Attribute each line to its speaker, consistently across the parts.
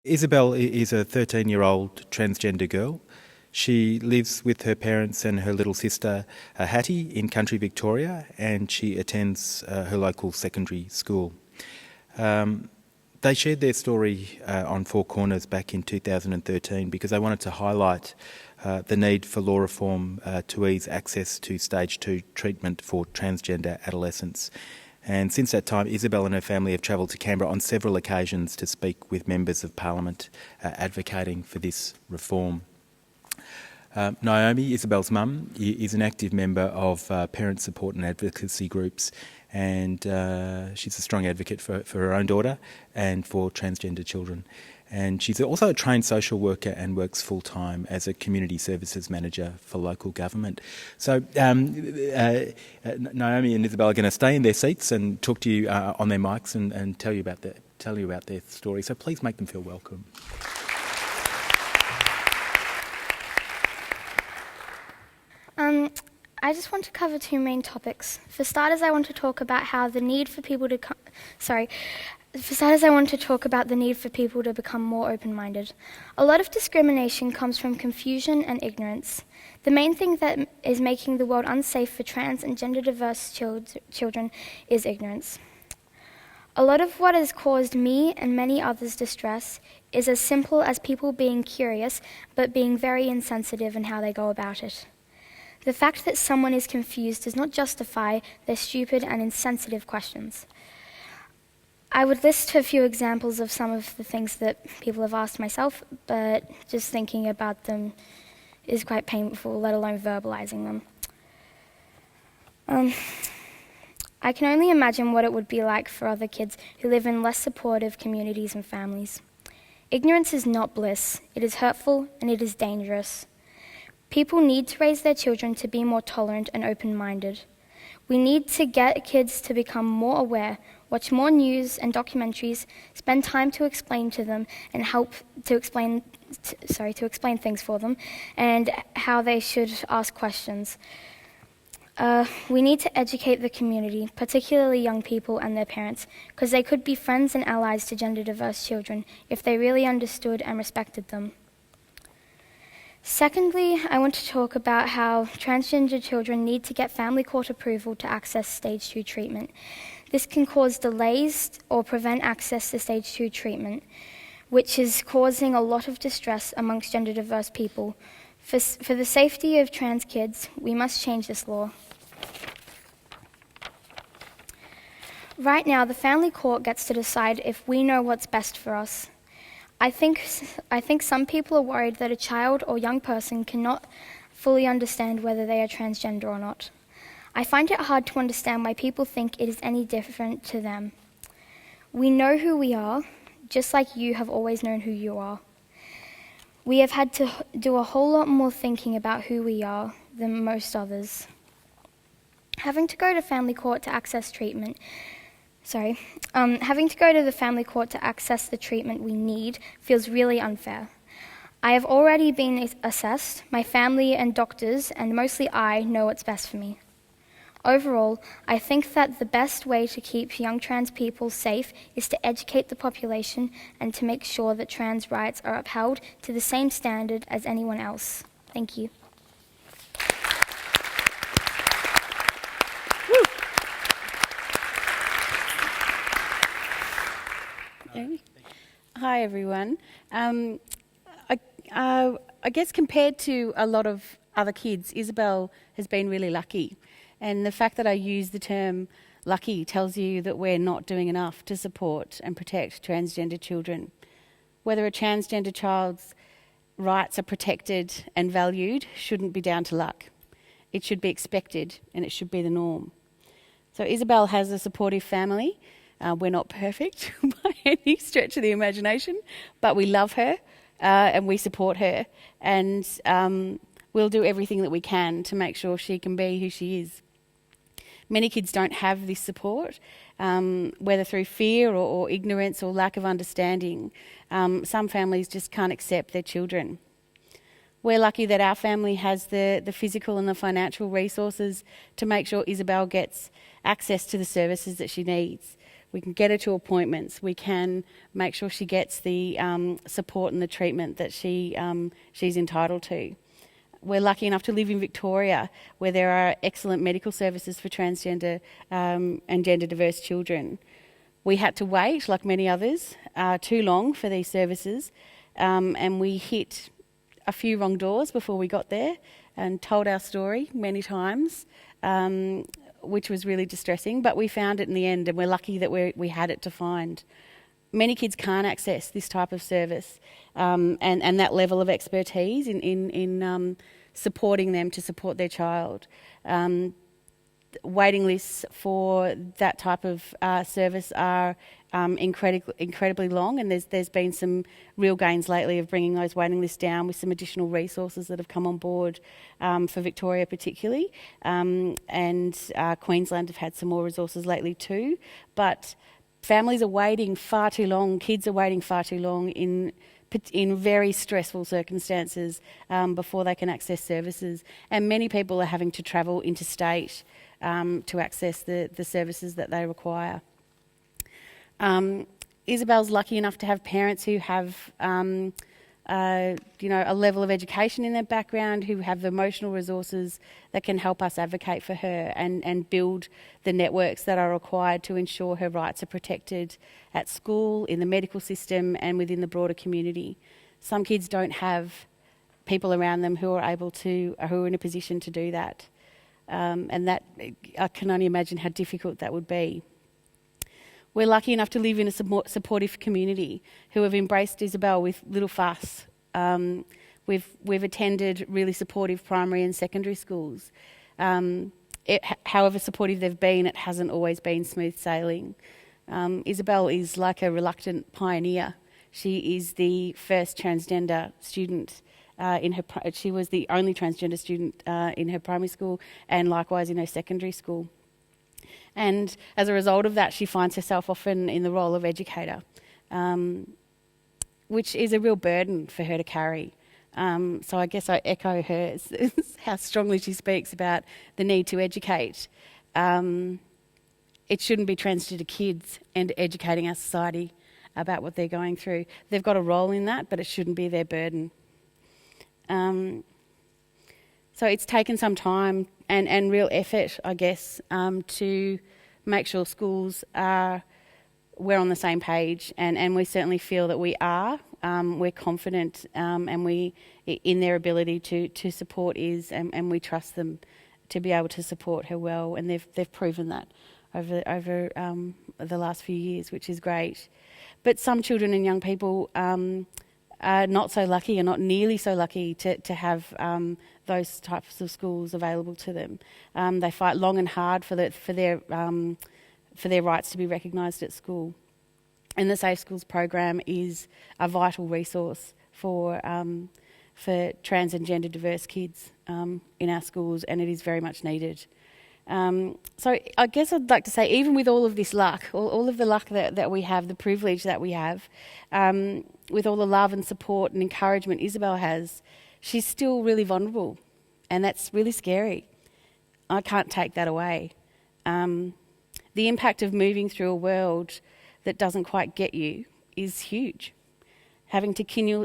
Speaker 1: Isabelle is a 13-year-old transgender girl. She lives with her parents and her little sister Hattie in country Victoria, and she attends her local secondary school. They shared their story on Four Corners back in 2013 because they wanted to highlight the need for law reform to ease access to stage 2 treatment for transgender adolescents. And since that time, Isabelle and her family have travelled to Canberra on several occasions to speak with members of Parliament advocating for this reform. Naomi, Isabelle's mum, is an active member of parent support and advocacy groups, and she's a strong advocate for her own daughter and for transgender children. And she's also a trained social worker and works full-time as a community services manager for local government. So Naomi and Isabelle are going to stay in their seats and talk to you on their mics and tell you about their story. So please make them feel welcome.
Speaker 2: I just want to cover two main topics. For starters, I want to talk about how the need for people to become more open-minded. A lot of discrimination comes from confusion and ignorance. The main thing that is making the world unsafe for trans and gender-diverse children is ignorance. A lot of what has caused me and many others distress is as simple as people being curious but being very insensitive in how they go about it. The fact that someone is confused does not justify their stupid and insensitive questions. I would list a few examples of some of the things that people have asked myself, but just thinking about them is quite painful, let alone verbalizing them. I can only imagine what it would be like for other kids who live in less supportive communities and families. Ignorance is not bliss. It is hurtful and it is dangerous. People need to raise their children to be more tolerant and open-minded. We need to get kids to become more aware, watch more news and documentaries, spend time to explain to them and help to explain things for them, and how they should ask questions. We need to educate the community, particularly young people and their parents, because they could be friends and allies to gender-diverse children if they really understood and respected them. Secondly, I want to talk about how transgender children need to get family court approval to access stage 2 treatment. This can cause delays or prevent access to stage 2 treatment, which is causing a lot of distress amongst gender diverse people. For the safety of trans kids, we must change this law. Right now, the family court gets to decide if we know what's best for us. I think some people are worried that a child or young person cannot fully understand whether they are transgender or not. I find it hard to understand why people think it is any different to them. We know who we are, just like you have always known who you are. We have had to do a whole lot more thinking about who we are than most others. Having to go to the family court to access the treatment we need feels really unfair. I have already been assessed. My family and doctors, and mostly I, know what's best for me. Overall, I think that the best way to keep young trans people safe is to educate the population and to make sure that trans rights are upheld to the same standard as anyone else. Thank you.
Speaker 3: Hi everyone. I guess compared to a lot of other kids, Isabelle has been really lucky. And the fact that I use the term lucky tells you that we're not doing enough to support and protect transgender children. Whether a transgender child's rights are protected and valued shouldn't be down to luck. It should be expected and it should be the norm. So Isabelle has a supportive family. We're not perfect by any stretch of the imagination, but we love her and we support her, and we'll do everything that we can to make sure she can be who she is. Many kids don't have this support, whether through fear or ignorance or lack of understanding. Some families just can't accept their children. We're lucky that our family has the physical and the financial resources to make sure Isabelle gets access to the services that she needs. We can get her to appointments. We can make sure she gets the support and the treatment that she's entitled to. We're lucky enough to live in Victoria, where there are excellent medical services for transgender and gender diverse children. We had to wait, like many others, too long for these services, and we hit a few wrong doors before we got there and told our story many times, which was really distressing, but we found it in the end, and we're lucky that we had it to find. Many kids can't access this type of service and that level of expertise in supporting them to support their child. Waiting lists for that type of service are incredibly long, and there's been some real gains lately of bringing those waiting lists down with some additional resources that have come on board for Victoria particularly, and Queensland have had some more resources lately too. But families are waiting far too long, kids are waiting far too long in very stressful circumstances before they can access services, and many people are having to travel interstate to access the services that they require. Isabelle's lucky enough to have parents who have a level of education in their background, who have the emotional resources that can help us advocate for her and build the networks that are required to ensure her rights are protected at school, in the medical system and within the broader community. Some kids don't have people around them who are in a position to do that. And that, I can only imagine how difficult that would be. We're lucky enough to live in a supportive community who have embraced Isabelle with little fuss. We've attended really supportive primary and secondary schools. However supportive they've been, it hasn't always been smooth sailing. Isabelle is like a reluctant pioneer. She is the first transgender student she was the only transgender student in her primary school and likewise in her secondary school. And as a result of that, she finds herself often in the role of educator, which is a real burden for her to carry. So I guess I echo hers, how strongly she speaks about the need to educate. It shouldn't be transgender kids and educating our society about what they're going through. They've got a role in that, but it shouldn't be their burden. So it's taken some time and real effort, I guess, to make sure schools we're on the same page, and we certainly feel that we are. We're confident and we in their ability to support and we trust them to be able to support her well, and they've proven that over the last few years, which is great. But some children and young people are not so lucky, or not nearly so lucky to have those types of schools available to them. They fight long and hard for their rights to be recognised at school. And the Safe Schools program is a vital resource for trans and gender diverse kids in our schools, and it is very much needed. So I guess I'd like to say, even with all of this luck, all of the luck that we have, the privilege that we have, with all the love and support and encouragement Isabelle has, she's still really vulnerable, and that's really scary. I can't take that away. The impact of moving through a world that doesn't quite get you is huge. Having to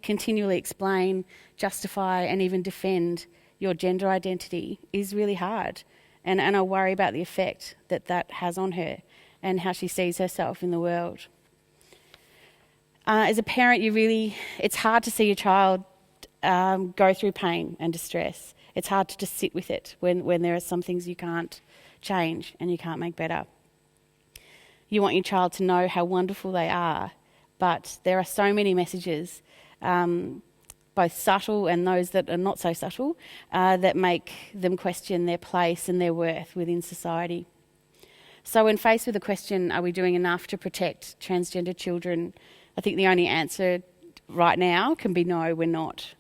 Speaker 3: continually explain, justify and even defend your gender identity is really hard. And I worry about the effect that has on her and how she sees herself in the world. As a parent, it's hard to see your child go through pain and distress. It's hard to just sit with it when there are some things you can't change and you can't make better. You want your child to know how wonderful they are, but there are so many messages, both subtle and those that are not so subtle, that make them question their place and their worth within society. So when faced with the question, are we doing enough to protect transgender children, I think the only answer right now can be no, we're not.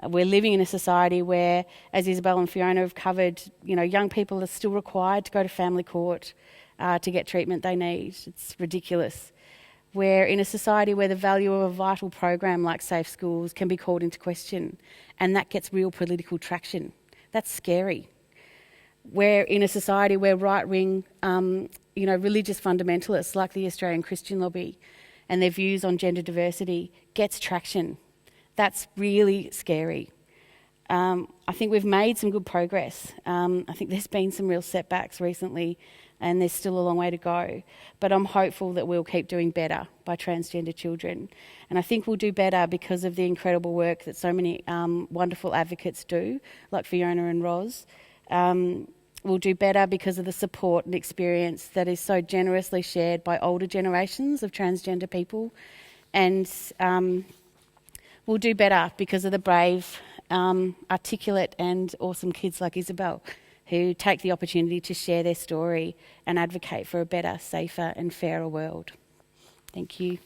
Speaker 3: We're living in a society where, as Isabelle and Fiona have covered, young people are still required to go to family court to get treatment they need. It's ridiculous. We're in a society where the value of a vital program like Safe Schools can be called into question, and that gets real political traction. That's scary. We're in a society where right-wing religious fundamentalists like the Australian Christian Lobby and their views on gender diversity gets traction. That's really scary. I think we've made some good progress. I think there's been some real setbacks recently and there's still a long way to go. But I'm hopeful that we'll keep doing better by transgender children. And I think we'll do better because of the incredible work that so many wonderful advocates do, like Fiona and Roz. We'll do better because of the support and experience that is so generously shared by older generations of transgender people. And we'll do better because of the brave, articulate and awesome kids like Isabelle who take the opportunity to share their story and advocate for a better, safer and fairer world. Thank you.